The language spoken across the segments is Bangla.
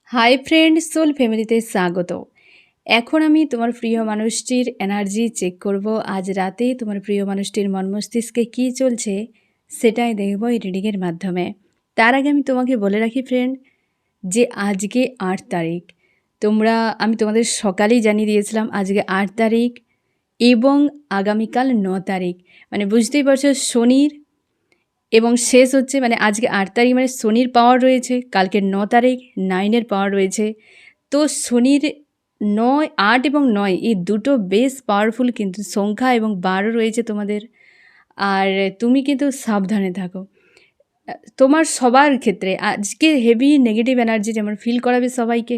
হাই ফ্রেন্ড, সোল ফ্যামিলিতে স্বাগত। এখন আমি তোমার প্রিয় মানুষটির এনার্জি চেক করব। আজ রাতে তোমার প্রিয় মানুষটির মন মস্তিষ্কে কী চলছে সেটাই দেখব এই রিডিংয়ের মাধ্যমে। তার আগে আমি তোমাকে বলে রাখি ফ্রেন্ড, যে আজকে 8 তারিখ। আমি তোমাদের সকালেই জানিয়ে দিয়েছিলাম আজকে 8 তারিখ এবং আগামীকাল 9 তারিখ। মানে বুঝতেই পারছো, শনির এবং শেষ হচ্ছে, মানে আজকে 8 তারিখ মানে শনির পাওয়ার রয়েছে, কালকে 9 তারিখ 9-এর পাওয়ার রয়েছে। তো শনির 9, 8 এবং 9 এই দুটো বেশ পাওয়ারফুল কিন্তু সংখ্যা, এবং 12 রয়েছে তোমাদের। আর তুমি কিন্তু সাবধানে থাকো। তোমার সবার ক্ষেত্রে আজকে হেভি নেগেটিভ এনার্জি যেমন ফিল করাবে সবাইকে,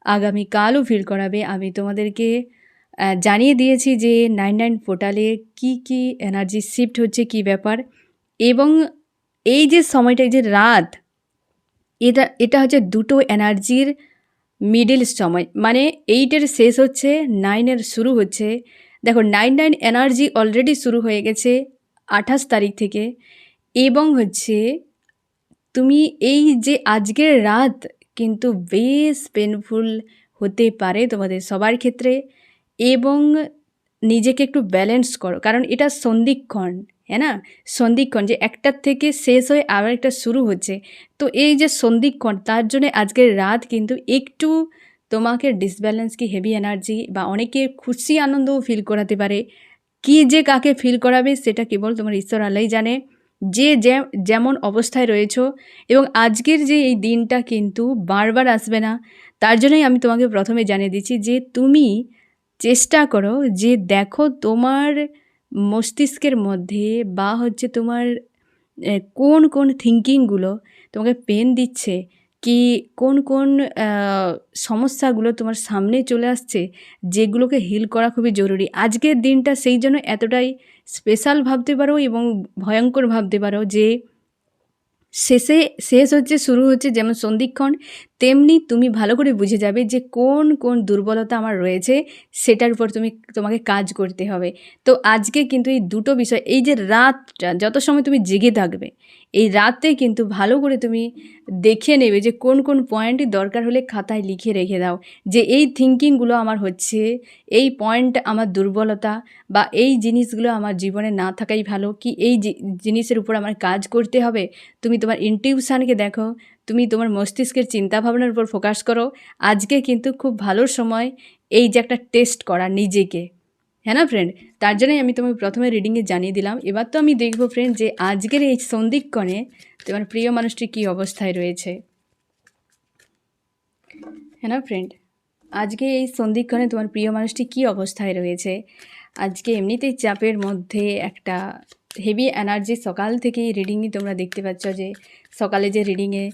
আগামীকালও ফিল করাবে। আমি তোমাদেরকে জানিয়ে দিয়েছি যে 99 পোর্টালে কি কি এনার্জি শিফট হচ্ছে, কি ব্যাপার। এবং এই যে সময়টা, এই যে রাত, এটা এটা হচ্ছে দুটো এনার্জির মিডল সময়। মানে 8-এর শেষ হচ্ছে, 9-এর শুরু হচ্ছে। দেখো, 9 এনার্জি অলরেডি শুরু হয়ে গেছে 28 তারিখ থেকে। এবং হচ্ছে তুমি এই যে আজকের রাত কিন্তু বেশ পেনফুল হতে পারে তোমাদের সবার ক্ষেত্রে। এবং নিজেকে একটু ব্যালেন্স করো, কারণ এটা সন্ধিক্ষণ, হ্যাঁ না? সন্ধিক্ষণ যে একটার থেকে শেষ হয়ে আবার একটা শুরু হচ্ছে। তো এই যে সন্ধিক্ষণ, তার জন্য আজকের রাত কিন্তু একটু তোমাকে ডিসব্যালেন্স, কি হেভি এনার্জি বা অনেকে খুশি আনন্দও ফিল করাতে পারে। কি যে কাকে ফিল করাবে সেটা কেবল তোমার ঈশ্বর আল্লাহই জানে, যে যেমন অবস্থায় রয়েছো। এবং আজকের যে এই দিনটা কিন্তু বারবার আসবে না। তার জন্যই আমি তোমাকে প্রথমে জানিয়ে দিচ্ছি যে তুমি চেষ্টা করো যে দেখো তোমার মস্তিষ্কের মধ্যে বা হচ্ছে তোমার কোন কোন থিঙ্কিংগুলো তোমাকে পেন দিচ্ছে, কি কোন কোন সমস্যাগুলো তোমার সামনে চলে আসছে, যেগুলোকে হিল করা খুবই জরুরি। আজকের দিনটা সেই জন্য এতটাই স্পেশাল ভাবতে পারো এবং ভয়ঙ্কর ভাবতে পারো যে শেষ হচ্ছে, শুরু হচ্ছে। যেমন সন্ধিক্ষণ, তেমনি তুমি ভালো করে বুঝে যাবে যে কোন কোন দুর্বলতা আমার রয়েছে, সেটার উপর তোমাকে কাজ করতে হবে। তো আজকে কিন্তু এই দুটো বিষয়, এই যে রাতটা যত সময় তুমি জেগে থাকবে, এই রাতে কিন্তু ভালো করে তুমি দেখে নেবে যে কোন কোন পয়েন্টই দরকার হলে খাতায় লিখে রেখে দাও, যে এই থিঙ্কিংগুলো আমার হচ্ছে, এই পয়েন্ট আমার দুর্বলতা, বা এই জিনিসগুলো আমার জীবনে না থাকাই ভালো, কি এই জিনিসের উপর আমার কাজ করতে হবে। তুমি তোমার ইনটিউশনকে দেখো, তুমি তোমার মস্তিষ্কের চিন্তাভাবনার উপর ফোকাস করো। আজকে কিন্তু খুব ভালো সময় এই যে একটা টেস্ট করা নিজেকে, হ্যাঁ না ফ্রেন্ড? তার জন্যই আমি তোমাকে প্রথমে রিডিংয়ে জানিয়ে দিলাম। এবার তো আমি দেখবো ফ্রেন্ড যে আজকের এই সন্ধিক্ষণে তোমার প্রিয় মানুষটি কী অবস্থায় রয়েছে, হ্যাঁ না ফ্রেন্ড? আজকে এই সন্ধিক্ষণে তোমার প্রিয় মানুষটি কী অবস্থায় রয়েছে। আজকে এমনিতেই চাপের মধ্যে একটা হেভি এনার্জি, সকাল থেকেই রিডিংই তোমরা দেখতে পাচ্ছ যে সকালে যে রিডিংয়ে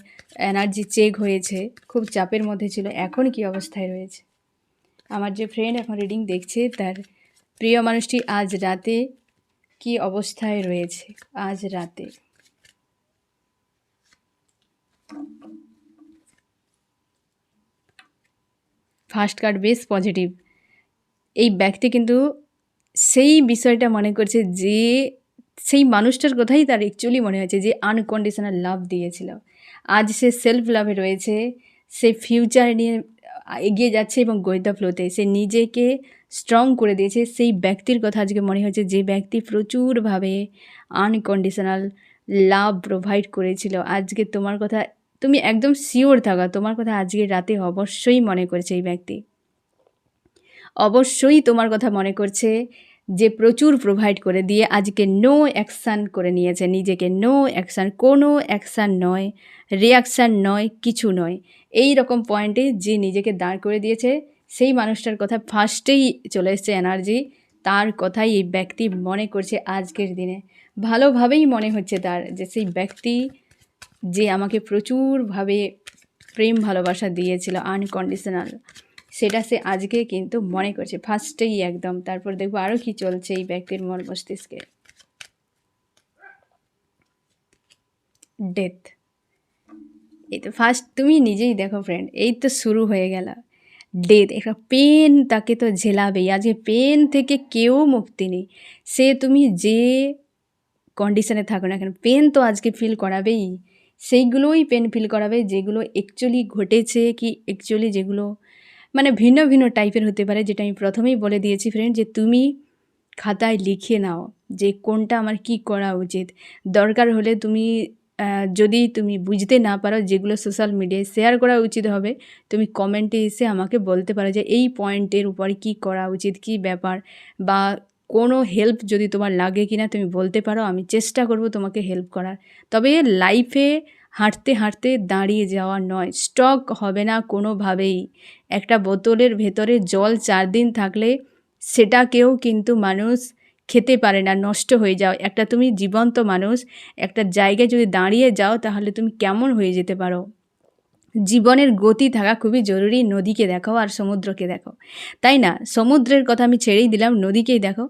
এনার্জি চেক হয়েছে, খুব চাপের মধ্যে ছিল। এখন কি অবস্থায় রয়েছে আমার যে ফ্রেন্ড এখন রিডিং দেখছে, তার প্রিয় মানুষটি আজ রাতে কি অবস্থায় রয়েছে। আজ রাতে ফার্স্ট কার্ড বেশ পজিটিভ। এই ব্যক্তি কিন্তু সেই বিষয়টা মনে করছে যে সেই মানুষটার কথাই তার অ্যাকচুয়ালি মনে হয়েছে, যে আনকন্ডিশনাল লাভ দিয়েছিল। আজ সে সেলফ লাভে রয়েছে, সে ফিউচার নিয়ে এগিয়ে যাচ্ছে এবং গোয়েন্দা ফ্লোতে সে নিজেকে স্ট্রং করে দিয়েছে। সেই ব্যক্তির কথা আজকে মনে হয়েছে, যে ব্যক্তি প্রচুরভাবে আনকন্ডিশনাল লাভ প্রোভাইড করেছিল। আজকে তোমার কথা তুমি একদম শিওর থাকা, তোমার কথা আজকে রাতে অবশ্যই মনে করেছে এই ব্যক্তি, অবশ্যই তোমার কথা মনে করছে, যে প্রচুর প্রোভাইড করে দিয়ে আজকে নো অ্যাকশান করে নিয়েছে নিজেকে। নো অ্যাকশান, কোনো অ্যাকশান নয়, রিয়াকশান নয়, কিছু নয়, এই রকম পয়েন্টে যে নিজেকে দাঁড় করে দিয়েছে, সেই মানুষটার কথা ফার্স্টেই চলে এসছে এনার্জি। তার কথাই এই ব্যক্তি মনে করছে আজকের দিনে, ভালোভাবেই মনে হচ্ছে তার, যে সেই ব্যক্তি যে আমাকে প্রচুরভাবে প্রেম ভালোবাসা দিয়েছিল আনকন্ডিশনাল, সেটা সে আজকে কিন্তু মনে করছে ফার্স্টেই একদম। তারপর দেখবো আরও কি চলছে এই ব্যক্তির মন মস্তিষ্কে। ডেথ, এই তো ফার্স্ট তুমি নিজেই দেখো ফ্রেন্ড, এই তো শুরু হয়ে গেল ডেথ। একটা পেন তাকে তো ঝেলাবেই, আজকে পেন থেকে কেউ মুক্তি নেই। সে তুমি যে কন্ডিশনে থাকো না কেন, পেন তো আজকে ফিল করাবেই। সেইগুলোই পেন ফিল করাবে, যেগুলো অ্যাকচুয়ালি ঘটেছে, কি অ্যাকচুয়ালি যেগুলো মানে ভিন্ন ভিন্ন টাইপের হতে পারে, যেটা আমি প্রথমেই বলে দিয়েছি ফ্রেন্ড, যে তুমি খাতায় লিখে নাও যে কোনটা আমার কি করা উচিত। দরকার হলে তুমি যদি তুমি বুঝতে না পারো যেগুলো সোশ্যাল মিডিয়ায় শেয়ার করা উচিত হবে, তুমি কমেন্টে এসে আমাকে বলতে পারো যে এই পয়েন্টের উপরে কি করা উচিত, কি ব্যাপার, বা কোনো হেল্প যদি তোমার লাগে কিনা তুমি বলতে পারো, আমি চেষ্টা করব তোমাকে হেল্প করার। তবে লাইফে হাঁটতে হাঁটতে দাঁড়িয়ে যাওয়া নয়, স্টক হবে না কোনোভাবেই। একটা বোতলের ভেতরে জল 4 দিন থাকলে সেটাকেও কিন্তু মানুষ খেতে পারে না, নষ্ট হয়ে যাও। একটা তুমি জীবন্ত মানুষ, একটা জায়গায় যদি দাঁড়িয়ে যাও তাহলে তুমি কেমন হয়ে যেতে পারো। জীবনের গতি থাকা খুবই জরুরি। নদীকে দেখো আর সমুদ্রকে দেখো, তাই না? সমুদ্রের কথা আমি ছেড়েই দিলাম, নদীকেই দেখো।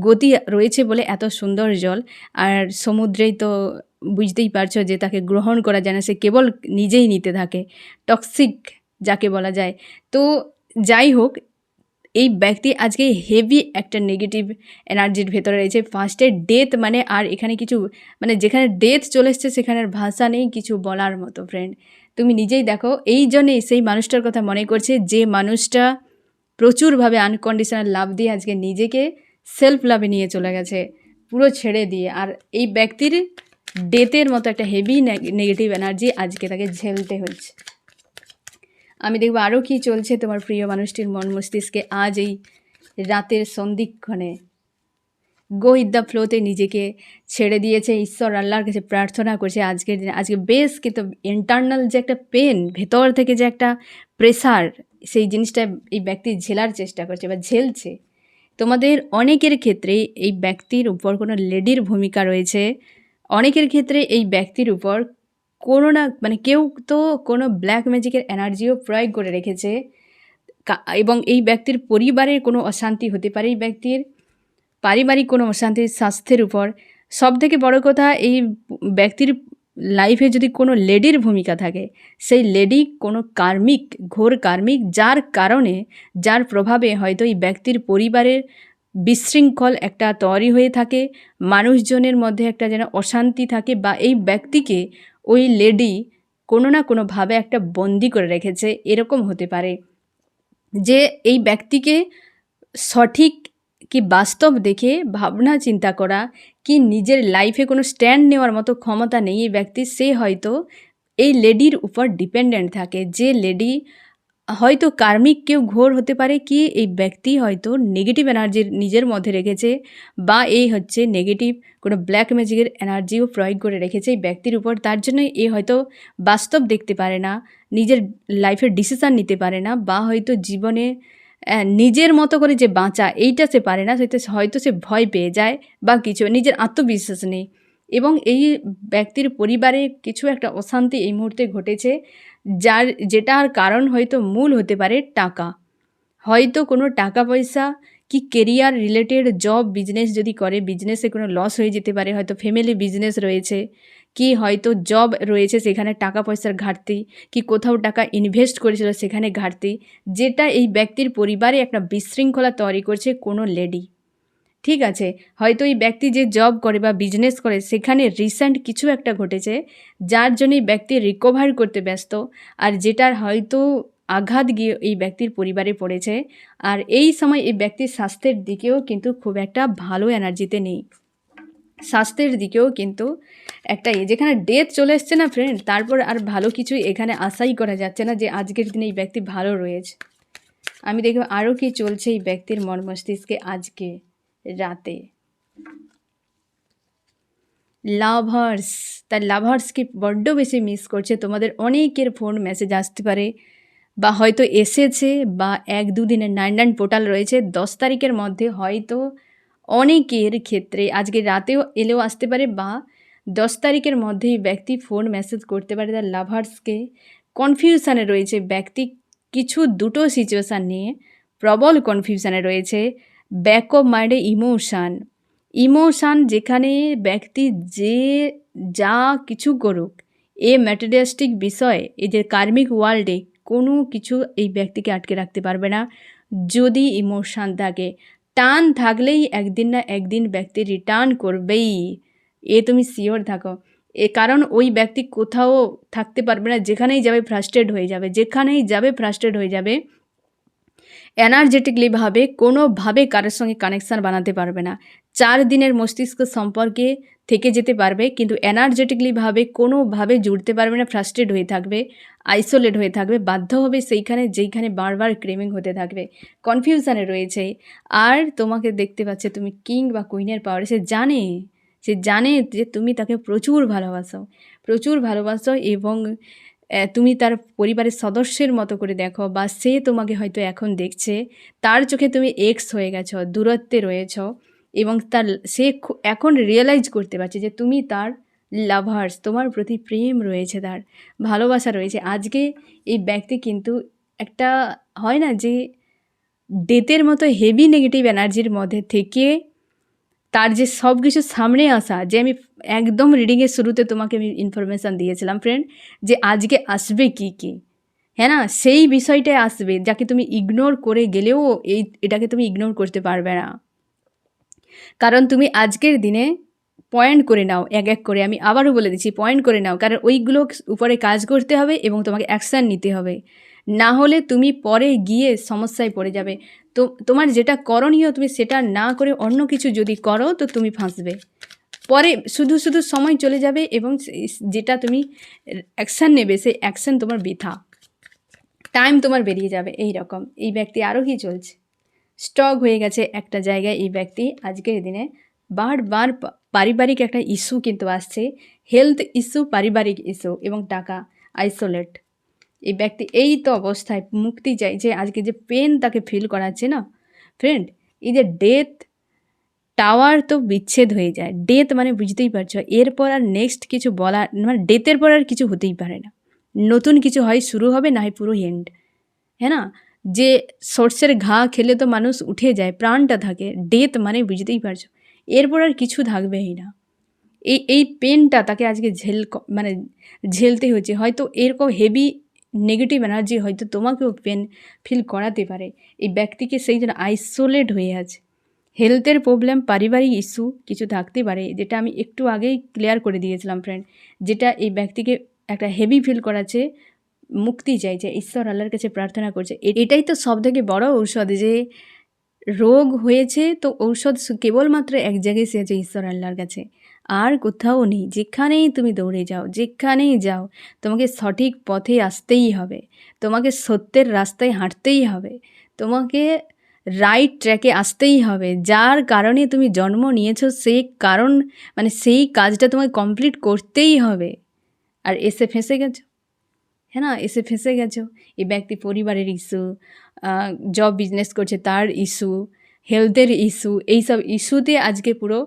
গতি রয়েছে বলে এত সুন্দর জল। আর সমুদ্রেই তো বুঝতেই পারছো যে তাকে গ্রহণ করা যায় না, সে কেবল নিজেই নিতে থাকে, টক্সিক যাকে বলা যায়। তো যাই হোক, এই ব্যক্তি আজকে হেভি একটা নেগেটিভ এনার্জির ভেতরে রয়েছে। ফার্স্টে ডেথ মানে, আর এখানে কিছু মানে যেখানে ডেথ চলে এসছে সেখানের ভাষা নেই কিছু বলার মতো ফ্রেন্ড। তুমি নিজেই দেখো, এই জন্যেই সেই মানুষটার কথা মনে করছে যে মানুষটা প্রচুরভাবে আনকন্ডিশনাল লাভ দিয়ে আজকে নিজেকে সেলফ লাভে নিয়ে চলে গেছে, পুরো ছেড়ে দিয়ে। আর এই ব্যক্তির ডেথের মতো একটা হেভি নেগেটিভ এনার্জি আজকে তাকে ঝেলতে হচ্ছে। আমি দেখব আরও কী চলছে তোমার প্রিয় মানুষটির মন মস্তিষ্কে আজ এই রাতের সন্ধিক্ষণে। গো উইথ দ্য ফ্লোতে নিজেকে ছেড়ে দিয়েছে, ঈশ্বর আল্লাহর কাছে প্রার্থনা করছে আজকের দিনে। আজকে বেশ কিন্তু ইন্টারনাল যে একটা পেন, ভেতর থেকে যে একটা প্রেসার, সেই জিনিসটা এই ব্যক্তি ঝেলার চেষ্টা করছে বা ঝেলছে। তোমাদের অনেকের ক্ষেত্রে এই ব্যক্তির উপর কোনো লেডির ভূমিকা রয়েছে। অনেকের ক্ষেত্রে এই ব্যক্তির উপর কোনো না মানে কেউ তো কোনো ব্ল্যাক ম্যাজিকের এনার্জিও প্রয়োগ করে রেখেছে, এবং এই ব্যক্তির পরিবারের কোনো অশান্তি হতে পারে, এই ব্যক্তির পারিবারিক কোনো অশান্তি, স্বাস্থ্যের উপর। সবথেকে বড় কথা, এই ব্যক্তির লাইফে যদি কোনো লেডির ভূমিকা থাকে, সেই লেডি কোনো কার্মিক, ঘোর কার্মিক, যার কারণে, যার প্রভাবে হয়তো এই ব্যক্তির পরিবারের বিশৃঙ্খল একটা তৈরি হয়ে থাকে, মানুষজনের মধ্যে একটা যেন অশান্তি থাকে, বা এই ব্যক্তিকে ওই লেডি কোনো না কোনোভাবে একটা বন্দি করে রেখেছে। এরকম হতে পারে যে এই ব্যক্তিকে সঠিক কি বাস্তব দেখে ভাবনা চিন্তা করা, কি নিজের লাইফে কোনো স্ট্যান্ড নেওয়ার মতো ক্ষমতা নেই এই ব্যক্তির, সে হয়তো এই লেডির উপর ডিপেন্ডেন্ট থাকে। যে লেডি হয়তো কার্মিক কেউ ঘোর হতে পারে, কি এই ব্যক্তি হয়তো নেগেটিভ এনার্জির নিজের মধ্যে রেখেছে, বা এই হচ্ছে নেগেটিভ কোনো ব্ল্যাক ম্যাজিকের এনার্জিও প্রয়োগ করে রেখেছে এই ব্যক্তির উপর। তার জন্য এ হয়তো বাস্তব দেখতে পারে না, নিজের লাইফের ডিসিশান নিতে পারে না, বা হয়তো জীবনে নিজের মতো করে যে বাঁচা এইটা সে পারে না, সেটা হয়তো সে ভয় পেয়ে যায় বা কিছু, নিজের আত্মবিশ্বাস নেই। এবং এই ব্যক্তির পরিবারে কিছু একটা অশান্তি এই মুহূর্তে ঘটেছে, যেটার কারণ হয়তো মূল হতে পারে টাকা। হয়তো কোনো টাকা পয়সা, কি কেরিয়ার রিলেটেড, জব বিজনেস যদি করে, বিজনেসে কোনো লস হয়ে যেতে পারে। হয়তো ফ্যামিলি বিজনেস রয়েছে, কি হয়তো জব রয়েছে, সেখানে টাকা পয়সার ঘাটতি, কি কোথাও টাকা ইনভেস্ট করেছিল সেখানে ঘাটতি, যেটা এই ব্যক্তির পরিবারে একটা বিশৃঙ্খলা তৈরি করছে কোনো লেডি। ঠিক আছে, হয়তো এই ব্যক্তি যে জব করে বা বিজনেস করে সেখানে রিসেন্ট কিছু একটা ঘটেছে, যার জন্য এই ব্যক্তি রিকভার করতে ব্যস্ত, আর যেটার হয়তো আঘাত গিয়ে এই ব্যক্তির পরিবারে পড়েছে। আর এই সময় এই ব্যক্তির স্বাস্থ্যের দিকেও কিন্তু খুব একটা ভালো এনার্জিতে নেই। স্বাস্থ্যের দিকেও কিন্তু একটা যেখানে ডেথ চলে এসছে না ফ্রেন্ড, তারপর আর ভালো কিছু এখানে আশাই করা যাচ্ছে না যে আজকের দিনে এই ব্যক্তি ভালো রয়েছে। আমি দেখব আরও কি চলছে এই ব্যক্তির মন মস্তিষ্কে আজকে রাতে। লাভার্স, তার লাভার্সকে বড্ড বেশি মিস করছে। তোমাদের অনেকের ফোন মেসেজ আসতে পারে, বা হয়তো এসেছে, বা 1-2 দিনের 99 পোর্টাল রয়েছে। 10 তারিখের মধ্যে হয়তো অনেকের ক্ষেত্রে আজকে রাতেও এলেও আসতে পারে, বা 10 তারিখের মধ্যেই ব্যক্তি ফোন মেসেজ করতে পারে তার লাভার্সকে। কনফিউশানে রয়েছে ব্যক্তি, কিছু দুটো সিচুয়েশান নিয়ে প্রবল কনফিউশানে রয়েছে। ব্যাক অফ মাইন্ডে ইমোশান, যেখানে ব্যক্তি যে যা কিছু করুক, এ ম্যাটেরিয়ালিস্টিক বিষয়, এই যে কার্মিক ওয়ার্ল্ডে কোনো কিছু এই ব্যক্তিকে আটকে রাখতে পারবে না যদি ইমোশান থাকে। টান থাকলেই একদিন না একদিন ব্যক্তি রিটার্ন করবেই, এ তুমি শিওর থাকো। কারণ ওই ব্যক্তি কোথাও থাকতে পারবে না, যেখানেই যাবে ফ্রাস্ট্রেট হয়ে যাবে, যেখানেই যাবে ফ্রাস্ট্রেট হয়ে যাবে। এনার্জেটিকলিভাবে কোনোভাবে কারোর সঙ্গে কানেকশান বানাতে পারবে না। 4 দিনের মস্তিষ্ক সম্পর্কে থেকে যেতে পারবে, কিন্তু এনার্জেটিকলিভাবে কোনোভাবে জুড়তে পারবে না, ফ্রাস্ট্রেট হয়ে থাকবে, আইসোলেট হয়ে থাকবে, বাধ্য হবে সেইখানে যেইখানে বারবার ক্রেমিং হতে থাকবে, কনফিউশনে রয়েছে। আর তোমাকে দেখতে পাচ্ছে তুমি কিং বা কুইনের পাওয়ারে, সে জানে যে তুমি তাকে প্রচুর ভালোবাসো এবং তুমি তার পরিবারের সদস্যের মতো করে দেখো, বা সে তোমাকে হয়তো এখন দেখছে, তার চোখে তুমি এক্স হয়ে গেছো, দূরত্বে রয়েছ, এবং সে এখন রিয়েলাইজ করতে পারছে যে তুমি তার লাভার্স, তোমার প্রতি প্রেম রয়েছে, তার ভালোবাসা রয়েছে। আজকে এই ব্যক্তি কিন্তু একটা হয় না যে ডেথের মতো হেভি নেগেটিভ এনার্জির মধ্যে থেকে তার যে সব কিছু সামনে আসা, যে আমি একদম রিডিংয়ের শুরুতে তোমাকে আমি ইনফরমেশান দিয়েছিলাম ফ্রেন্ড, যে আজকে আসবে কী, হ্যাঁ না, সেই বিষয়টাই আসবে যাকে তুমি ইগনোর করে গেলেও এটাকে তুমি ইগনোর করতে পারবে না। কারণ তুমি আজকের দিনে পয়েন্ট করে নাও, এক এক করে, আমি আবারও বলে দিচ্ছি, পয়েন্ট করে নাও, কারণ ওইগুলো উপরে কাজ করতে হবে এবং তোমাকে অ্যাকশান নিতে হবে, না হলে তুমি পরে গিয়ে সমস্যায় পড়ে যাবে। তো তোমার যেটা করণীয় তুমি সেটা না করে অন্য কিছু যদি করো তো তুমি ফাঁসবে, পরে শুধু সময় চলে যাবে এবং যেটা তুমি অ্যাকশান নেবে সেই অ্যাকশান তোমার বৃথা, টাইম তোমার বেরিয়ে যাবে। এই রকম এই ব্যক্তি আরও কি চলছে, স্টক হয়ে গেছে একটা জায়গায় এই ব্যক্তি আজকের দিনে। বারবার পারিবারিক একটা ইস্যু কিন্তু আসছে, হেলথ ইস্যু, পারিবারিক ইস্যু এবং টাকা, আইসোলেট। এই ব্যক্তি এই তো অবস্থায় মুক্তি চাইছে, আজকে যে পেন তাকে ফিল করাচ্ছে না ফ্রেন্ড, এই যে ডেথ টাওয়ার তো বিচ্ছেদ হয়ে যায়, ডেথ মানে বুঝতেই পারছো, এরপর আর নেক্সট কিছু বলার মানে ডেথের পর আর কিছু হতেই পারে না, নতুন কিছু হয় শুরু হবে, না হয় পুরো এন্ড, হ্যাঁ না। যে সর্ষের ঘা খেলে তো মানুষ উঠে যায়, প্রাণটা থাকে, ডেথ মানে বুঝতেই পারছো এরপর আর কিছু থাকবেই না। এই পেনটা তাকে আজকে মানে ঝেলতে হচ্ছে, হয়তো এরকম হেভি নেগেটিভ এনার্জি হয়তো তোমাকেও পেন ফিল করাতে পারে। এই ব্যক্তিকে সেই জন্য আইসোলেট হয়ে আছে, হেলথের প্রবলেম, পারিবারিক ইস্যু কিছু থাকতে পারে, যেটা আমি একটু আগেই ক্লিয়ার করে দিয়েছিলাম ফ্রেন্ড, যেটা এই ব্যক্তিকে একটা হেভি ফিল করাচ্ছে, মুক্তি চাইছে, ঈশ্বর আল্লাহর কাছে প্রার্থনা করছে। এটাই তো সবথেকে বড় ঔষধ, যে রোগ হয়েছে তো ঔষধ কেবলমাত্র এক জায়গায় সে আছে, ঈশ্বর আল্লাহর কাছে, আর কোথাও নেই। যেখানেই তুমি দৌড়ে যাও, যেখানেই যাও, তোমাকে সঠিক পথে আসতেই হবে, তোমাকে সত্যের রাস্তায় হাঁটতেই হবে, তোমাকে রাইট ট্র্যাকে আসতেই হবে। যার কারণে তুমি জন্ম নিয়েছো সেই কারণ মানে সেই কাজটা তোমাকে কমপ্লিট করতেই হবে। আর এসে ফেঁসে গেছো, হ্যাঁ না, এসে ফেঁসে গেছো। এই ব্যক্তি পরিবারের ইস্যু, জব বিজনেস করছে তার ইস্যু, হেলথের ইস্যু, এইসব ইস্যুতে আজকে পুরো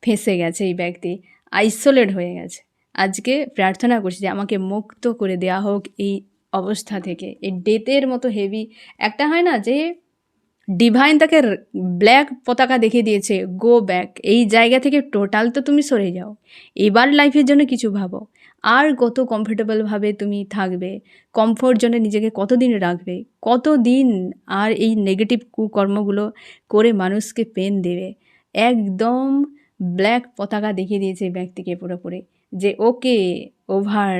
ফেঁসে গেছে এই ব্যক্তি, আইসোলেট হয়ে গেছে। আজকে প্রার্থনা করছি যে আমাকে মুক্ত করে দেওয়া হোক এই অবস্থা থেকে, এই ডেথের মতো হেভি একটা হয় না যে ডিভাইন তাকে ব্ল্যাক পতাকা দেখিয়ে দিয়েছে, গো ব্যাক, এই জায়গা থেকে টোটাল তো তুমি সরে যাও, এবার লাইফের জন্য কিছু ভাবো। আর কত কমফোর্টেবলভাবে তুমি থাকবে, কমফোর্ট জোনে নিজেকে কতদিন রাখবে, কতদিন আর এই নেগেটিভ কুকর্মগুলো করে মানুষকে পেন দেবে। একদম ব্ল্যাক পতাকা দেখিয়ে দিয়েছে এই ব্যক্তিকে পুরোপুরি, যে ওকে, ওভার,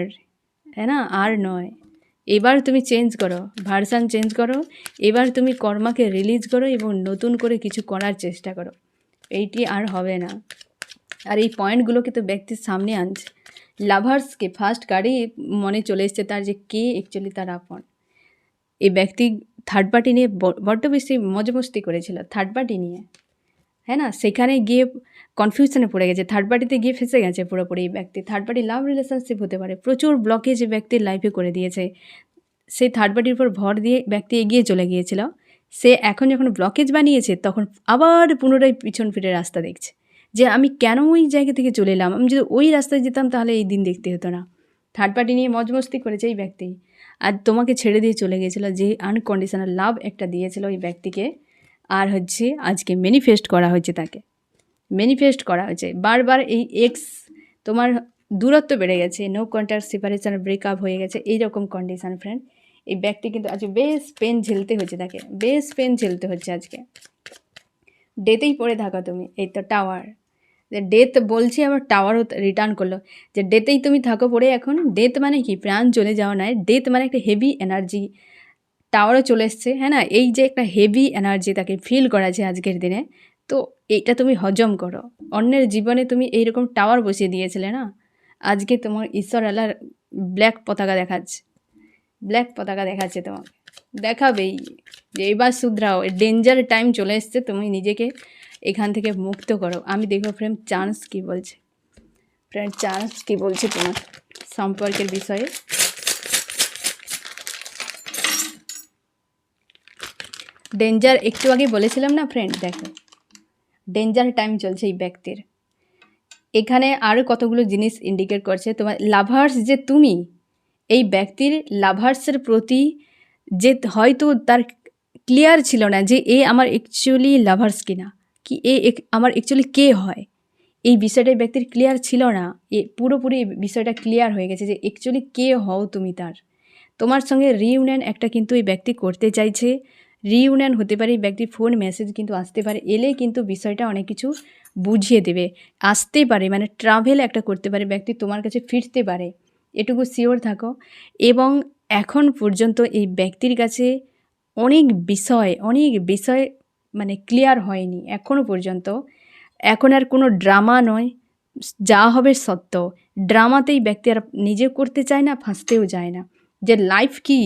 হ্যাঁ না, আর নয়, এবার তুমি চেঞ্জ করো, ভার্সান চেঞ্জ করো, এবার তুমি কর্মাকে রিলিজ করো এবং নতুন করে কিছু করার চেষ্টা করো, এইটি আর হবে না। আর এই পয়েন্টগুলোকে তো ব্যক্তির সামনে আনছে, লাভার্সকে ফার্স্ট কার্ডেই মনে চলে এসছে তার, যে কে অ্যাকচুয়ালি তার আপন। এই ব্যক্তি থার্ড পার্টি নিয়ে বড্ড বেশি মজমস্তি করেছিল, থার্ড পার্টি নিয়ে, হ্যাঁ না, সেখানে গিয়ে কনফিউশনে পড়ে গেছে, থার্ড পার্টিতে গিয়ে ফেঁসে গেছে পুরোপুরি এই ব্যক্তি। থার্ড পার্টি লাভ রিলেশনশিপ হতে পারে, প্রচুর ব্লকেজ ব্যক্তির লাইফে করে দিয়েছে, সেই থার্ড পার্টির উপর ভর দিয়ে ব্যক্তি এগিয়ে চলে গিয়েছিল, সে এখন যখন ব্লকেজ বানিয়েছে তখন আবার পুনরায় পিছন ফিরে রাস্তা দেখছে, যে আমি কেন ওই জায়গা থেকে চলে এলাম, আমি যদি ওই রাস্তায় যেতাম তাহলে এই দিন দেখতে হতো না। থার্ড পার্টি নিয়ে মজমস্তি করেছে এই ব্যক্তি, আর তোমাকে ছেড়ে দিয়ে চলে গিয়েছিলো, যে আনকন্ডিশনাল লাভ একটা দিয়েছিল ওই ব্যক্তিকে, আর হচ্ছে আজকে ম্যানিফেস্ট করা হয়েছে, তাকে ম্যানিফেস্ট করা হয়েছে বারবার। এই এক্স তোমার দূরত্ব বেড়ে গেছে, নো কন্ট্যাক্ট, সেপারেশন, ব্রেকআপ হয়ে গেছে, এইরকম কন্ডিশান ফ্রেন্ড। এই ব্যক্তি কিন্তু আজকে বেশ পেন ঝেলতে হচ্ছে, তাকে বেশ পেন ঝেলতে হচ্ছে আজকে, ডেতেই পড়ে থাকো তুমি। এই তো টাওয়ার, যে ডেথ বলছি আবার টাওয়ারও রিটার্ন করলো, যে ডেথেই তুমি থাকো পড়ে এখন। ডেথ মানে কি? প্রাণ চলে যাওয়া নয়, ডেথ মানে একটা হেভি এনার্জি। টাওয়ারও চলে এসছে, হ্যাঁ না? এই যে একটা হেভি এনার্জি তাকে ফিল করাছে আজকের দিনে, তো এইটা তুমি হজম করো। অন্যের জীবনে তুমি এইরকম টাওয়ার বসিয়ে দিয়েছিলে না, আজকে তোমার ঈশ্বর আল্লাহর ব্ল্যাক পতাকা দেখাচ্ছে, ব্ল্যাক পতাকা দেখাচ্ছে তোমাকে, দেখাবেই যে এবার শুধরাও, ডেঞ্জার টাইম চলে এসছে, তুমি নিজেকে এখান থেকে মুক্ত করো। আমি দেখবো ফ্রেন্ড চান্স কী বলছে, ফ্রেন্ড চান্স কী বলছে তোমার সম্পর্কের বিষয়ে। ডেঞ্জার একটু আগে বলেছিলাম না ফ্রেন্ড, দেখো ডেঞ্জার টাইম চলছে এই ব্যক্তির। এখানে আরও কতগুলো জিনিস ইন্ডিকেট করছে। তোমার লাভার্স যে তুমি, এই ব্যক্তির লাভার্সের প্রতি যে হয়তো তার ক্লিয়ার ছিল না যে এ আমার অ্যাকচুয়ালি লাভার্স কিনা, কি এ আমার অ্যাকচুয়ালি কে হয়, এই বিষয়টা এই ব্যক্তির ক্লিয়ার ছিল না। এ পুরোপুরি বিষয়টা ক্লিয়ার হয়ে গেছে যে অ্যাকচুয়ালি কে হও তুমি তার। তোমার সঙ্গে রিইউনিয়ন একটা কিন্তু এই ব্যক্তি করতে চাইছে। রিইউনিয়ন হতে পারে, এই ব্যক্তির ফোন মেসেজ কিন্তু আসতে পারে, এলে কিন্তু বিষয়টা অনেক কিছু বুঝিয়ে দেবে। আসতে পারে মানে ট্রাভেল একটা করতে পারে, ব্যক্তি তোমার কাছে ফিরতে পারে, এটুকু শিওর থাকো। এবং এখন পর্যন্ত এই ব্যক্তির কাছে অনেক বিষয় মানে ক্লিয়ার হয়নি এখনও পর্যন্ত। এখন আর কোনো ড্রামা নয়, যা হবে সত্য। ড্রামাতেই ব্যক্তি আর নিজে করতে চায় না, ফাঁসতেও যায় না। যে লাইফ কি,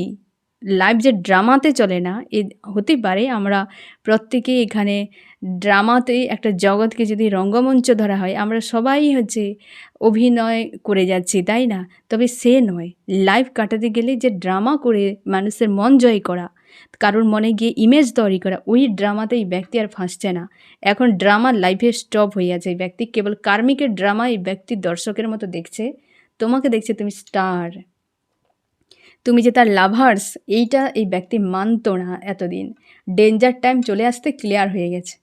লাইফ যে ড্রামাতে চলে না, এ হতে পারে আমরা প্রত্যেকে এখানে ড্রামাতে একটা জগৎকে যদি রঙ্গমঞ্চ ধরা হয়, আমরা সবাই হচ্ছে অভিনয় করে যাচ্ছি, তাই না? তবে সে নয়, লাইফ কাটাতে গেলে যে ড্রামা করে মানুষের মন জয় করা, কারোর মনে গিয়ে ইমেজ তৈরি করা, ওই ড্রামাতে এই ব্যক্তি আর ফাঁসছে না। এখন ড্রামা লাইফে স্টপ হয়ে আছে। এই ব্যক্তি কেবল কার্মিকের ড্রামা এই ব্যক্তির দর্শকের মতো দেখছে, তোমাকে দেখছে তুমি স্টার, তুমি যে তার লাভার্স, এইটা এই ব্যক্তি মানতো না এতদিন। ডেঞ্জার টাইম চলে আসতে ক্লিয়ার হয়ে গেছে।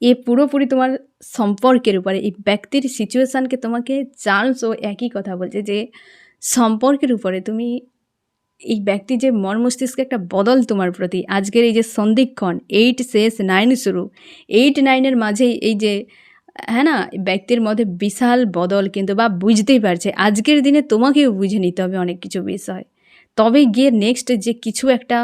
এ পুরোপুরি তোমার সম্পর্কের উপরে, এই ব্যক্তির সিচুয়েশানকে তোমাকে চান্সও একই কথা বলছে যে সম্পর্কের উপরে তুমি, এই ব্যক্তি যে মন মস্তিষ্কে একটা বদল তোমার প্রতি, আজকের এই যে সন্ধিক্ষণ 8 শেষ 9 শুরু, 8 9-এর মাঝেই এই যে, হ্যাঁ না, ব্যক্তির মধ্যে বিশাল বদল কিন্তু, বা বুঝতেই পারছে আজকের দিনে তোমাকেও বুঝে নিতে হবে অনেক কিছু বিষয়, তবে গিয়ে নেক্সট যে কিছু একটা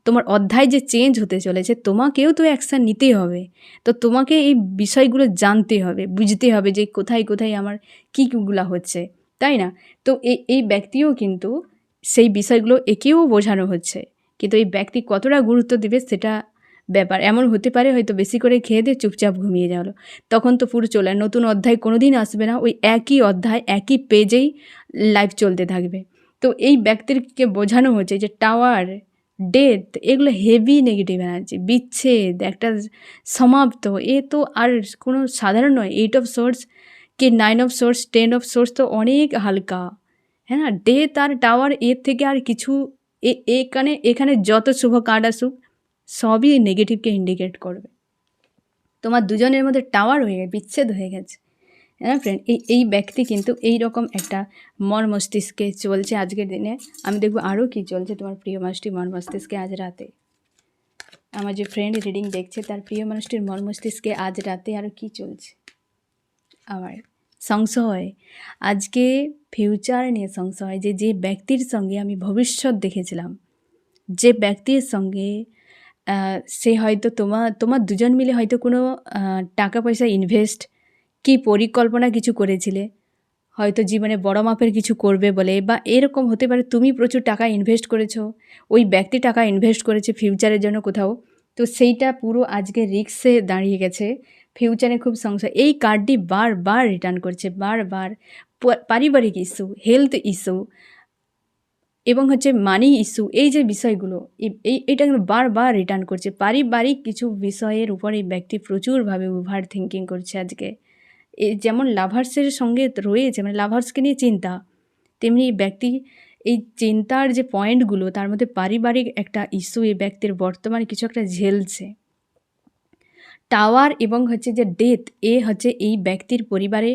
তোমার অধ্যায় যে চেঞ্জ হতে চলেছে, তোমাকেও তো অ্যাকশান নিতেই হবে। তো তোমাকে এই বিষয়গুলো জানতে হবে, বুঝতে হবে যে কোথায় কোথায় আমার কীগুলো হচ্ছে, তাই না? তো এই ব্যক্তিও কিন্তু সেই বিষয়গুলো একেও বোঝানো হচ্ছে, কিন্তু এই ব্যক্তি কতটা গুরুত্ব দেবে সেটা ব্যাপার। এমন হতে পারে হয়তো বেশি করে খেয়ে দিয়ে চুপচাপ ঘুমিয়ে গেল, তখন তো পুরো চলে, নতুন অধ্যায় কোনো দিন আসবে না, ওই একই অধ্যায় একই পেজেই লাইফ চলতে থাকবে। তো এই ব্যক্তিকে বোঝানো হচ্ছে যে টাওয়ার, ডেথ, এগুলো হেভি নেগেটিভ এনার্জি, বিচ্ছেদ, একটা সমাপ্ত, এ তো আর কোনো সাধারণ নয়। 8 অফ সোর্স কি 9 অফ সোর্স 10 অফ সোর্স তো অনেক হালকা, হ্যাঁ না? ডেথ আর টাওয়ার এর থেকে আর কিছু, এখানে যত শুভ কার্ড আসুক সবই নেগেটিভকে ইন্ডিকেট করবে। তোমার দুজনের মধ্যে টাওয়ার হয়ে গেছে, বিচ্ছেদ হয়ে গেছে, হ্যাঁ ফ্রেন্ড। এই ব্যক্তি কিন্তু এই রকম একটা মন মস্তিষ্কে চলছে আজকের দিনে। আমি দেখবো আরও কী চলছে তোমার প্রিয় মানুষটির মন মস্তিষ্কে আজ রাতে। আমার যে ফ্রেন্ড রিডিং দেখছে তার প্রিয় মানুষটির মন মস্তিষ্কে আজ রাতে আরও কী চলছে। আমার সংশয়, আজকে ফিউচার নিয়ে সংশয়, যে ব্যক্তির সঙ্গে আমি ভবিষ্যৎ দেখেছিলাম, যে ব্যক্তির সঙ্গে সে হয়তো তোমার দুজন মিলে হয়তো কোনো টাকা পয়সা ইনভেস্ট কি পরিকল্পনা কিছু করেছিলে, হয়তো জীবনে বড় মাপের কিছু করবে বলে, বা এরকম হতে পারে তুমি প্রচুর টাকা ইনভেস্ট করেছো, ওই ব্যক্তি টাকা ইনভেস্ট করেছে ফিউচারের জন্য কোথাও, তো সেইটা পুরো আজকে রিস্কে দাঁড়িয়ে গেছে। ফিউচারে খুব সংশয়, এই কার্ডটি বারবার রিটার্ন করছে, বারবার পারিবারিক ইস্যু, হেলথ ইস্যু এবং হচ্ছে মানি ইস্যু, এই যে বিষয়গুলো এইটা কিন্তু বারবার রিটার্ন করছে। পারিবারিক কিছু বিষয়ের উপর এই ব্যক্তি প্রচুরভাবে ওভার থিঙ্কিং করছে আজকে। যেমন লাভার্সের সঙ্গে রয়েছে, মানে লাভার্সকে নিয়ে চিন্তা, তেমনি এই ব্যক্তি এই চিন্তার যে পয়েন্টগুলো তার মধ্যে পারিবারিক একটা ইস্যু এই ব্যক্তির বর্তমানে কিছু একটা ঝেলছে। টাওয়ার এবং হচ্ছে যে ডেথ, এ হচ্ছে এই ব্যক্তির পরিবারে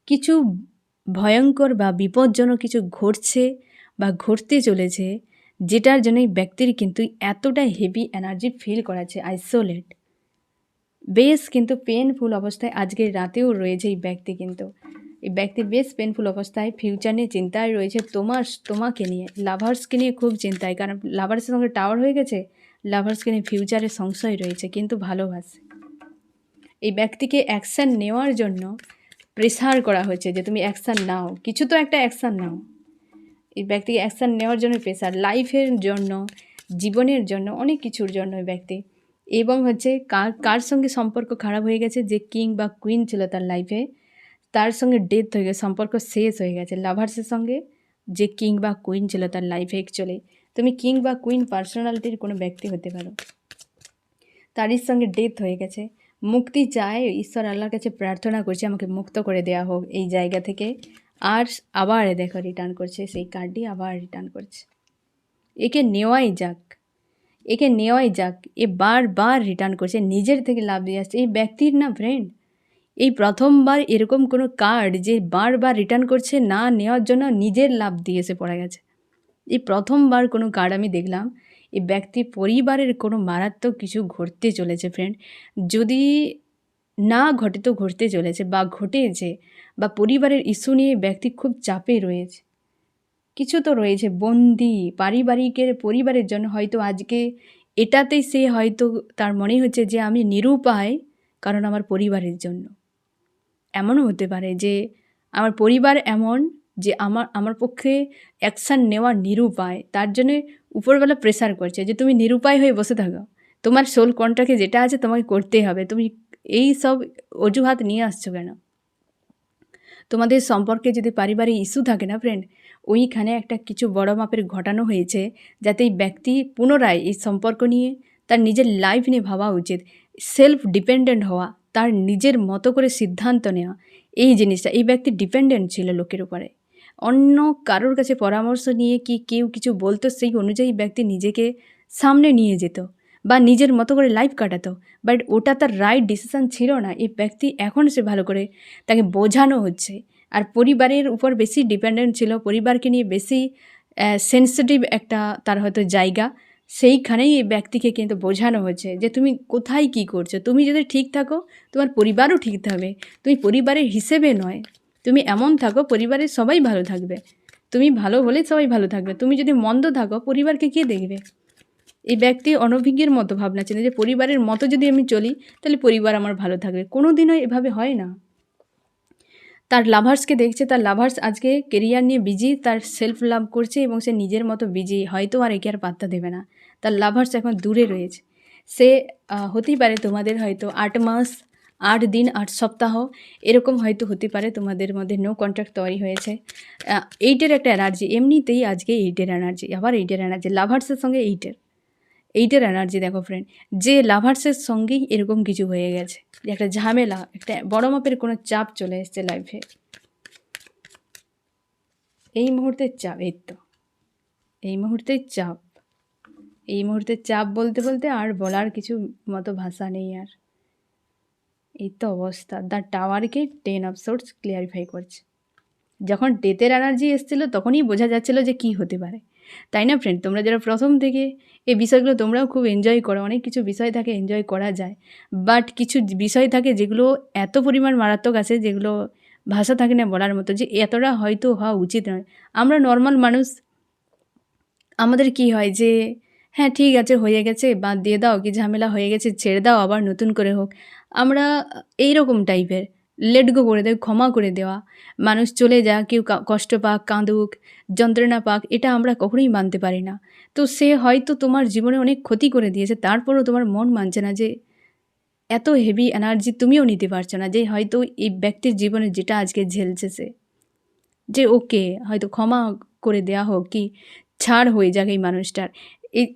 কিছু ভয়ঙ্কর বা বিপজ্জনক কিছু ঘটছে বা ঘটতে চলেছে, যেটার জন্য এই ব্যক্তির কিন্তু এতটা হেভি এনার্জি ফিল করাচ্ছে, আইসোলেট, বেশ কিন্তু পেনফুল অবস্থায় আজকের রাতেও রয়েছে এই ব্যক্তি, কিন্তু এই ব্যক্তি বেশ পেনফুল অবস্থায় ফিউচার নিয়ে চিন্তায় রয়েছে, তোমাকে নিয়ে, লাভার্সকে নিয়ে খুব চিন্তায়, কারণ লাভার্সের সঙ্গে টাওয়ার হয়ে গেছে, লাভার্সকে নিয়ে ফিউচারে সংশয় রয়েছে, কিন্তু ভালোবাসে। এই ব্যক্তিকে অ্যাকশান নেওয়ার জন্য প্রেসার করা হয়েছে যে তুমি অ্যাকশান নাও, কিছু তো একটা অ্যাকশান নাও। এই ব্যক্তিকে অ্যাকশান নেওয়ার জন্য প্রেসার, লাইফের জন্য, জীবনের জন্য, অনেক কিছুর জন্য এই ব্যক্তি। এবং হচ্ছে কার সঙ্গে সম্পর্ক খারাপ হয়ে গেছে, যে কিং বা কুইন ছিল তার লাইফে, তার সঙ্গে ডেথ হয়ে গেছে, সম্পর্ক শেষ হয়ে গেছে। লাভার্সের সঙ্গে যে কিং বা কুইন ছিল তার লাইফে, অ্যাকচুয়ালি তুমি কিং বা কুইন পার্সোনালিটির কোনো ব্যক্তি হতে পারো, তারই সঙ্গে ডেথ হয়ে গেছে। মুক্তি চায়, ঈশ্বর আল্লাহর কাছে প্রার্থনা করছে আমাকে মুক্ত করে দেওয়া হোক এই জায়গা থেকে। আর আবার দেখো রিটার্ন করছে, সেই কার্ডটি আবার রিটার্ন করছে। একে নেওয়াই যাক, একে নেওয়াই যাক। এ বারবার রিটার্ন করছে, নিজের থেকে লাভ দিয়ে আসছে। এই ব্যক্তির না ফ্রেন্ড, এই প্রথমবার এরকম কোনো কার্ড যে বারবার রিটার্ন করছে না নেওয়ার জন্য নিজের লাভ দিয়ে এসে পড়ে গেছে। এই প্রথমবার কোনো কার্ড আমি দেখলাম। এই ব্যক্তি পরিবারের কোনো মারাত্মক কিছু ঘটতে চলেছে ফ্রেন্ড, যদি না ঘটে তো ঘটতে চলেছে বা ঘটেছে, বা পরিবারের ইস্যু নিয়ে ব্যক্তি খুব চাপে রয়েছে, কিছু তো রয়েছে বন্দি পরিবারের জন্য। হয়তো আজকে এটাতেই সে হয়তো তার মনে হচ্ছে যে আমি নিরুপায়, কারণ আমার পরিবারের জন্য। এমনও হতে পারে যে আমার পরিবার এমন যে আমার পক্ষে অ্যাকশান নেওয়া নিরুপায়, তার জন্যে উপরবেলা প্রেসার করছে যে তুমি নিরুপায় হয়ে বসে থাকো, তোমার সোল কন্ট্রাক্টে যেটা আছে তোমাকে করতেই হবে, তুমি এই সব অজুহাত নিয়ে আসছো কেন? তোমাদের সম্পর্কে যদি পারিবারিক ইস্যু থাকে না ফ্রেন্ড, ওইখানে একটা কিছু বড় মাপের ঘটানো হয়েছে, যাতে এই ব্যক্তি পুনরায় এই সম্পর্ক নিয়ে তার নিজের লাইফ নিয়ে ভাবা উচিত, সেলফ ডিপেন্ডেন্ট হওয়া, তার নিজের মতো করে সিদ্ধান্ত নেওয়া। এই জিনিসটা, এই ব্যক্তি ডিপেন্ডেন্ট ছিল লোকের উপরে, অন্য কারোর কাছে পরামর্শ নিয়ে কি কেউ কিছু বলতো সেই অনুযায়ী ব্যক্তি নিজেকে সামনে নিয়ে যেত বা নিজের মতো করে লাইফ কাটাতো, বাট ওটা তার রাইট ডিসিশান ছিল না। এই ব্যক্তি এখন সে ভালো করে তাকে বোঝানো হচ্ছে, আর পরিবারের উপর বেশি ডিপেন্ডেন্ট ছিল, পরিবারকে নিয়ে বেশি সেন্সিটিভ একটা তার হয়তো জায়গা, সেইখানেই এই ব্যক্তিকে কিন্তু বোঝানো হচ্ছে যে তুমি কোথায় কী করছো, তুমি যদি ঠিক থাকো তোমার পরিবারও ঠিক থাকবে, তুমি পরিবারের হিসেবে নয়, তুমি এমন থাকো পরিবারের সবাই ভালো থাকবে, তুমি ভালো হলে সবাই ভালো থাকবে, তুমি যদি মন্দ থাকো পরিবারকে কে দেখবে? এই ব্যক্তি অনভিজ্ঞের মতো ভাবনা ছিল যে পরিবারের মতো যদি আমি চলি তাহলে পরিবার আমার ভালো থাকবে, কোনো দিনও এভাবে হয় না। তার লাভার্সকে দেখছে, তার লাভার্স আজকে কেরিয়ার নিয়ে বিজি, তার সেলফ লাভ করছে এবং সে নিজের মতো বিজি, হয়তো আর একে আর পাত্তা দেবে না। তার লাভার্স এখন দূরে রয়েছে। সে হতেই পারে তোমাদের হয়তো 8 মাস 8 দিন 8 সপ্তাহ এরকম হয়তো হতে পারে তোমাদের মধ্যে নো কন্ট্যাক্ট তৈরি হয়েছে। 8-এর একটা এনার্জি, এমনিতেই আজকে 8-এর এনার্জি, আবার 8-এর এনার্জি, লাভার্সের সঙ্গে 8-এর এনার্জি দেখো ফ্রেন্ড, যে লাভার্সের সঙ্গেই এরকম কিছু হয়ে গেছে, যে একটা ঝামেলা, একটা বড় মাপের কোনো চাপ চলে এসছে লাইফে, এই মুহূর্তের চাপ, এই তো এই মুহূর্তের চাপ, এই মুহূর্তের চাপ বলতে বলতে আর বলার কিছু মতো ভাষা নেই আর। এই তো অবস্থা, দ্য টাওয়ারকে 10 অফ সোর্স ক্লিয়ারিফাই করছে। যখন ডেথের এনার্জি এসেছিলো তখনই বোঝা যাচ্ছিলো যে কী হতে পারে, তাই না ফ্রেন্ড? তোমরা যারা প্রথম থেকে এই বিষয়গুলো তোমরাও খুব এনজয় করো, অনেক কিছু বিষয় থাকে এনজয় করা যায়, বাট কিছু বিষয় থাকে যেগুলো এত পরিমাণ মারাত্মক আছে, যেগুলো ভাষা থাকে না বলার মতো, যে এতটা হয়তো হওয়া উচিত নয়। আমরা নর্মাল মানুষ, আমাদের কি হয় যে হ্যাঁ ঠিক আছে হয়ে গেছে বাদ দিয়ে দাও, কি ঝামেলা হয়ে গেছে ছেড়ে দাও, আবার নতুন করে হোক, আমরা এইরকম টাইপের লেট গো করে দেয়, ক্ষমা করে দেওয়া, মানুষ চলে যাক, কেউ কষ্ট পাক, কাঁদুক, যন্ত্রণা পাক, এটা আমরা কখনোই মানতে পারি না। তো সে হয়তো তোমার জীবনে অনেক ক্ষতি করে দিয়েছে, তারপরেও তোমার মন মানছে না যে এত হেভি এনার্জি তুমিও নিতে পারছো না, যে হয়তো এই ব্যক্তির জীবনে যেটা আজকে ঝেলছে সে, যে ওকে হয়তো ক্ষমা করে দেওয়া হোক, কি ছাড় হয়ে যাক এই মানুষটার।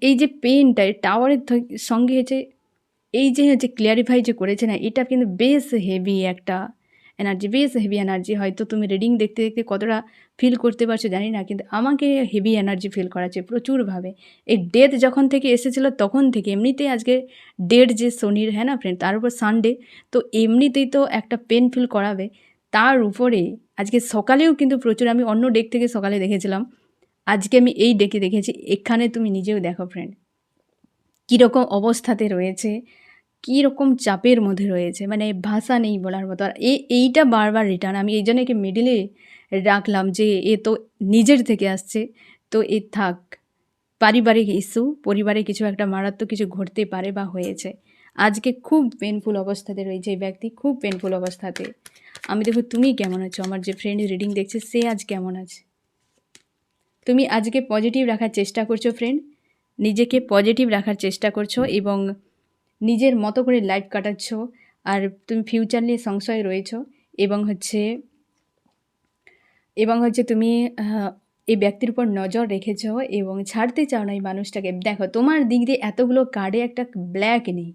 এই যে পেনটা টাওয়ারের সঙ্গে হচ্ছে, এই যে হচ্ছে ক্লিয়ারিফাই যে করেছে না, এটা কিন্তু বেশ হেভি একটা এনার্জি, বেশ হেভি এনার্জি। হয়তো তুমি রিডিং দেখতে দেখতে কতটা ফিল করতে পারছো জানি না, কিন্তু আমাকে হেভি এনার্জি ফিল করাচ্ছে প্রচুরভাবে। এই ডেথ যখন থেকে এসেছিলো তখন থেকে, এমনিতেই আজকে ডেট যে শনির, হ্যাঁ না ফ্রেন্ড, তার উপর সানডে, তো এমনিতেই তো একটা পেন ফিল করাবে, তার উপরে আজকে সকালেও কিন্তু প্রচুর, আমি অন্য ডেক থেকে সকালে দেখেছিলাম, আজকে আমি এই ডেকে দেখেছি। এখানে তুমি নিজেও দেখো ফ্রেন্ড কীরকম অবস্থাতে রয়েছে, কী রকম চাপের মধ্যে রয়েছে, মানে ভাষা নেই বলার মতো। আর এইটা বারবার রিটার্ন, আমি এই জন্য একে মিডিলে রাখলাম যে এ তো নিজের থেকে আসছে, তো এ থাক। পারিবারিক ইস্যু, পরিবারে কিছু একটা মারাত্মক কিছু ঘটতে পারে বা হয়েছে। আজকে খুব পেনফুল অবস্থাতে রয়েছে এই ব্যক্তি, খুব পেনফুল অবস্থাতে। আমি দেখো তুমি কেমন আছো, আমার যে ফ্রেন্ড রিডিং দেখছে সে আজ কেমন আছে। তুমি আজকে পজিটিভ রাখার চেষ্টা করছো ফ্রেন্ড, নিজেকে পজিটিভ রাখার চেষ্টা করছো এবং নিজের মতো করে লাইফ কাটাচ্ছ। আর তুমি ফিউচার নিয়ে সংশয় রয়েছো এবং হচ্ছে তুমি এই ব্যক্তির উপর নজর রেখেছ এবং ছাড়তে চাও না এই মানুষটাকে। দেখো তোমার দিক দিয়ে এতগুলো কার্ডে একটা ব্ল্যাক নেই,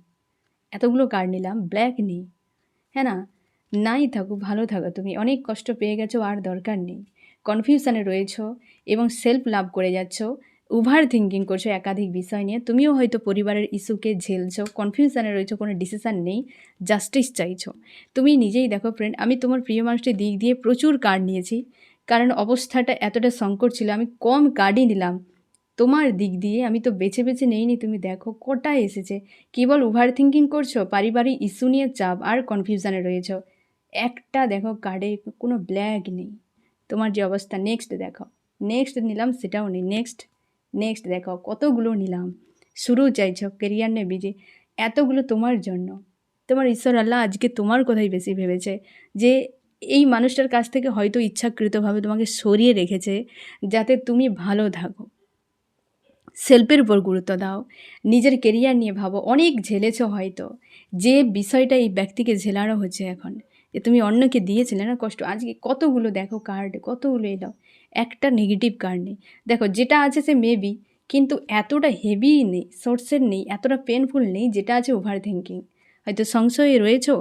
এতগুলো কার্ড নিলাম, ব্ল্যাক নেই, হ্যাঁ না? নাই থাকুক, ভালো থাকো, তুমি অনেক কষ্ট পেয়ে গেছো, আর দরকার নেই। কনফিউশনে রয়েছো এবং সেলফ লাভ করে যাচ্ছ, ওভার থিঙ্কিং করছো একাধিক বিষয় নিয়ে। তুমিও হয়তো পরিবারের ইস্যুকে ঝেলছো, কনফিউশনে রয়েছো, কোনো ডিসিশান নেই, জাস্টিস চাইছো। তুমি নিজেই দেখো ফ্রেন্ড, আমি তোমার প্রিয় মানুষটির দিক দিয়ে প্রচুর কার্ড নিয়েছি, কারণ অবস্থাটা এতটা সংকট ছিল, আমি কম কার্ডই নিলাম। তোমার দিক দিয়ে আমি তো বেছে বেছে নেইনি, তুমি দেখো কটা এসেছে। কেবল ওভার থিঙ্কিং করছো, পারিবারিক ইস্যু নিয়ে চাপ আর কনফিউশনে রয়েছ। একটা দেখো কার্ডে কোনো ব্ল্যাক নেই। তোমার যে অবস্থা, নেক্সট দেখো, নেক্সট নিলাম সেটাও নেই, নেক্সট নেক্সট দেখো কতগুলো নিলাম। শুরু চাইছো, কেরিয়ার নিয়ে বিজি, এতগুলো তোমার জন্য। তোমার ঈশ্বর আল্লাহ আজকে তোমার কথাই বেশি ভেবেছে, যে এই মানুষটার কাছ থেকে হয়তো ইচ্ছাকৃতভাবে তোমাকে সরিয়ে রেখেছে যাতে তুমি ভালো থাকো। সেলফের উপর গুরুত্ব দাও, নিজের কেরিয়ার নিয়ে ভাবো। অনেক ঝেলেছ হয়তো, যে বিষয়টা এই ব্যক্তিকে ঝেলানো হচ্ছে এখন, যে তুমি অন্যকে দিয়েছিলে না কষ্ট, আজকে কতগুলো দেখো কার্ড, কতগুলো এলো, একটা নেগেটিভ কার্ড নেই। দেখো যেটা আছে সে মেবি, কিন্তু এতটা হেভি নেই, সোর্সের নেই, এতটা পেনফুল নেই, যেটা আছে ওভার থিঙ্কিং। হয়তো সংশয়ে রয়েছো,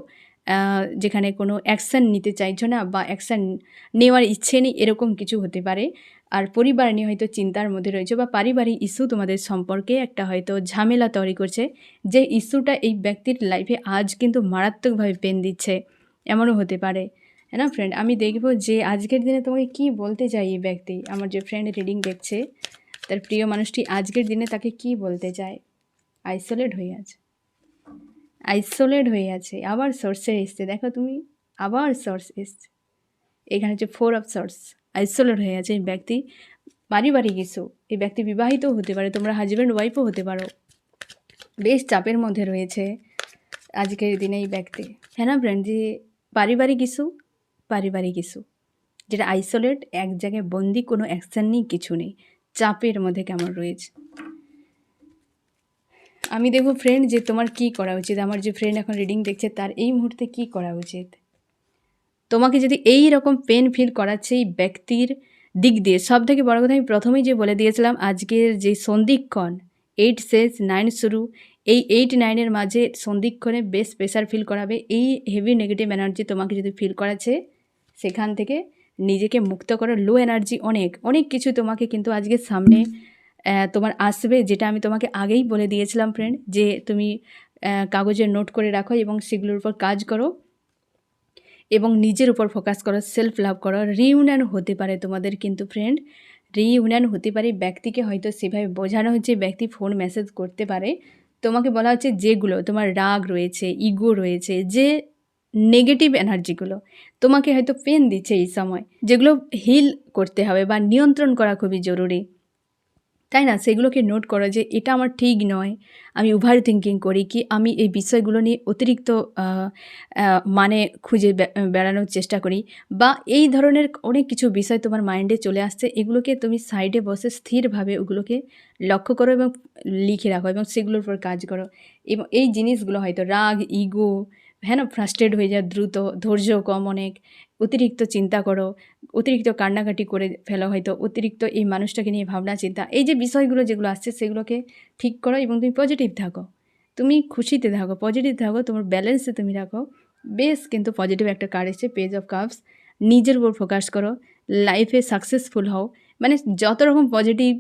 যেখানে কোনো অ্যাকশান নিতে চাইছো না বা অ্যাকশান নেওয়ার ইচ্ছে নেই, এরকম কিছু হতে পারে। আর পরিবার নিয়ে হয়তো চিন্তার মধ্যে রয়েছে, বা পারিবারিক ইস্যু তোমাদের সম্পর্কে একটা হয়তো ঝামেলা তৈরি করছে, যে ইস্যুটা এই ব্যক্তির লাইফে আজ কিন্তু মারাত্মকভাবে পেন দিচ্ছে, এমনও হতে পারে, হ্যাঁ না ফ্রেন্ড? আমি দেখব যে আজকের দিনে তোমাকে কি বলতে চাই এই ব্যক্তি, আমার যে ফ্রেন্ড রিডিং দেখছে তার প্রিয় মানুষটি আজকের দিনে তাকে কি বলতে চায়। আইসোলেট হয়ে আছে, আইসোলেট হয়ে আছে, আবার সোর্সে এসছে, দেখো তুমি, আবার সোর্স এসছে। এখানে হচ্ছে 4 অফ সোর্স, আইসোলেট হয়ে আছে এই ব্যক্তি। পারিবারিক ইস্যু, এই ব্যক্তি বিবাহিতও হতে পারে, তোমরা হাজব্যান্ড ওয়াইফও হতে পারো। বেশ চাপের মধ্যে রয়েছে আজকের দিনে এই ব্যক্তি, হ্যাঁ না ফ্রেন্ড? যে পারিবারিক ইস্যু যেটা আইসোলেট, এক জায়গায় বন্দি, কোনো অ্যাকশান নেই, কিছু নেই, চাপের মধ্যে কেমন রয়েছে। আমি দেখব ফ্রেন্ড যে তোমার কি করা উচিত, আমার যে ফ্রেন্ড এখন রিডিং দেখছে তার এই মুহূর্তে কি করা উচিত। তোমাকে যদি এই রকম পেন ফিল করাচ্ছে এই ব্যক্তির দিক দিয়ে, সব থেকে বড় কথা আমি প্রথমেই যে বলে দিয়েছিলাম, আজকের যে সন্ধিক্ষণ 8 শেষ 9 শুরু, এই 8-9-এর মাঝে সন্ধিক্ষণে বেশ প্রেশার ফিল করাবে। এই হেভি নেগেটিভ এনার্জি তোমাকে যদি ফিল করাচ্ছে, সেখান থেকে নিজেকে মুক্ত করো। লো এনার্জি অনেক অনেক কিছু তোমাকে কিন্তু আজকে সামনে তোমার আসবে, যেটা আমি তোমাকে আগেই বলে দিয়েছিলাম ফ্রেন্ড, যে তুমি কাগজে নোট করে রাখো এবং সেগুলোর উপর কাজ করো এবং নিজের উপর ফোকাস করো, সেলফ লাভ করো। রিইউনিয়ন হতে পারে তোমাদের, কিন্তু ফ্রেন্ড রিইউনিয়ন হতে পারে। ব্যক্তিকে হয়তো সেভাবে বোঝানো হচ্ছে, ব্যক্তি ফোন মেসেজ করতে পারে, তোমাকে বলা হচ্ছে যেগুলো তোমার রাগ রয়েছে, ইগো রয়েছে, যে নেগেটিভ এনার্জিগুলো তোমাকে হয়তো পেন দিচ্ছে এই সময়, যেগুলো হিল করতে হবে বা নিয়ন্ত্রণ করা খুবই জরুরি, তাই না? সেগুলোকে নোট করো যে এটা আমার ঠিক নয়, আমি ওভার থিঙ্কিং করি, কি আমি এই বিষয়গুলো নিয়ে অতিরিক্ত মানে খুঁজে বেড়ানোর চেষ্টা করি, বা এই ধরনের অনেক কিছু বিষয় তোমার মাইন্ডে চলে আসছে, এগুলোকে তুমি সাইডে বসে স্থিরভাবে ওগুলোকে লক্ষ্য করো এবং লিখে রাখো এবং সেগুলোর উপর কাজ করো। এবং এই জিনিসগুলো হয়তো রাগ, ইগো, হ্যাঁ না, ফ্রাস্ট্রেট হয়ে যায় দ্রুত, ধৈর্য কম অনেক, অতিরিক্ত চিন্তা করো, অতিরিক্ত কান্নাকাটি করে ফেলো, হয়তো অতিরিক্ত এই মানুষটাকে নিয়ে ভাবনা চিন্তা, এই যে বিষয়গুলো যেগুলো আসছে সেগুলোকে ঠিক করো এবং তুমি পজিটিভ থাকো, তুমি খুশিতে থাকো, পজিটিভ থাকো, তোমার ব্যালেন্সে তুমি রাখো। বেশ কিন্তু পজিটিভ একটা কার্ড এসছে, পেজ অফ কাপস। নিজের উপর ফোকাস করো, লাইফে সাকসেসফুল হও, মানে যত রকম পজিটিভ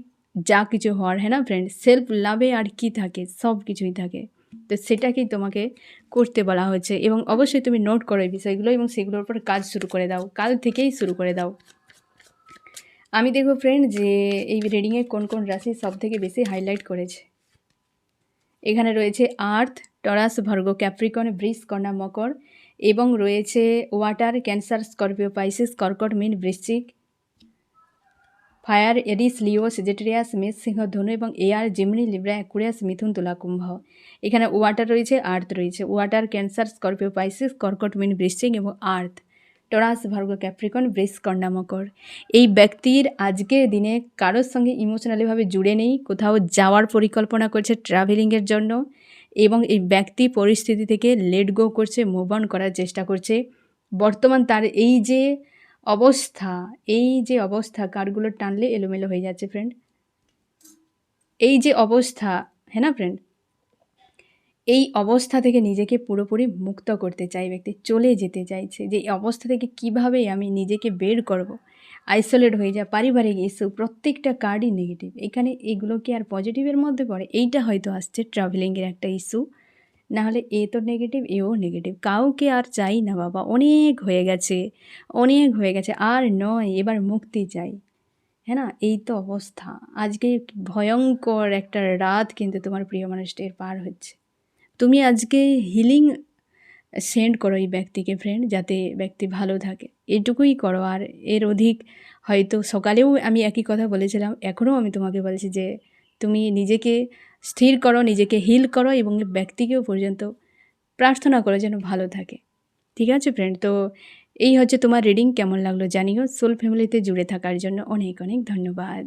যা কিছু হওয়ার, হ্যাঁ না ফ্রেন্ড? সেলফ লাভে আর কি থাকে, সব কিছুই থাকে, তো সেটাকেই তোমাকে করতে বলা হয়েছে। এবং অবশ্যই তুমি নোট করো এই বিষয়গুলো এবং সেগুলোর উপর কাজ শুরু করে দাও, কাল থেকেই শুরু করে দাও। আমি দেখব ফ্রেন্ড যে এই রিডিংয়ে কোন কোন রাশি সব থেকে বেশি হাইলাইট করেছে। এখানে রয়েছে আর্থ, টরাস, ভার্গো, ক্যাপ্রিকন, বৃষ, কন্যা, মকর এবং রয়েছে ওয়াটার, ক্যান্সার, স্করপিও, পাইসিস, কর্কট, মীন, বৃশ্চিক, ফায়ার, এরিস, লিও, সেজিটেরিয়াস, মেষ, সিংহ, ধনু এবং এয়ার, জিমনি, লিব্রা, অ্যাকুরিয়াস, মিথুন, তুলা, কুম্ভ। এখানে ওয়াটার রয়েছে, আর্থ রয়েছে। ওয়াটার, ক্যান্সার, স্করপিও, পাইসিস, কর্কট, মীন, বৃশ্চিক এবং আর্থ, টরাস, ভার্গো, ক্যাপ্রিকন, বৃষ, কন্যা, মকর। এই ব্যক্তির আজকের দিনে কারোর সঙ্গে ইমোশনালিভাবে জুড়ে নেই, কোথাও যাওয়ার পরিকল্পনা করছে ট্রাভেলিংয়ের জন্য এবং এই ব্যক্তি পরিস্থিতি থেকে লেট গো করছে, মুভ অন করার চেষ্টা করছে। বর্তমান তার এই যে অবস্থা কার্ডগুলো টানলে এলোমেলো হয়ে যাচ্ছে ফ্রেন্ড। এই যে অবস্থা, হ্যাঁ না ফ্রেন্ড, এই অবস্থা থেকে নিজেকে পুরোপুরি মুক্ত করতে চাই ব্যক্তি, চলে যেতে চাইছে যে এই অবস্থা থেকে কিভাবে আমি নিজেকে বের করব। আইসোলেট হয়ে যায়, পারিবারিক ইস্যু, প্রত্যেকটা কার্ডই নেগেটিভ। এখানে এগুলো কি আর পজিটিভের মধ্যে পড়ে? এইটা হয়তো আসছে ট্রাভেলিংয়ের একটা ইস্যু, নাহলে এ তো নেগেটিভ, এও নেগেটিভ। কাউকে আর চাই না বাবা, অনেক হয়ে গেছে, আর নয়, এবার মুক্তি চাই, হ্যাঁ না? এই তো অবস্থা। আজকে ভয়ঙ্কর একটা রাত কিন্তু তোমার প্রিয় মানুষটির পার হচ্ছে। তুমি আজকে হিলিং সেন্ড করো এই ব্যক্তিকে ফ্রেন্ড, যাতে ব্যক্তি ভালো থাকে, এটুকুই করো। আর এর অধিক হয়তো সকালেও আমি একই কথা বলেছিলাম, এখনও আমি তোমাকে বলছি যে তুমি নিজেকে স্থির করো, নিজেকে হিল করো এবং ব্যক্তিকেও পর্যন্ত প্রার্থনা করো যেন ভালো থাকে। ঠিক আছে ফ্রেন্ড? তো এই হচ্ছে তোমার রিডিং। কেমন লাগলো জানিও। সোল ফ্যামিলিতে জুড়ে থাকার জন্য অনেক অনেক ধন্যবাদ।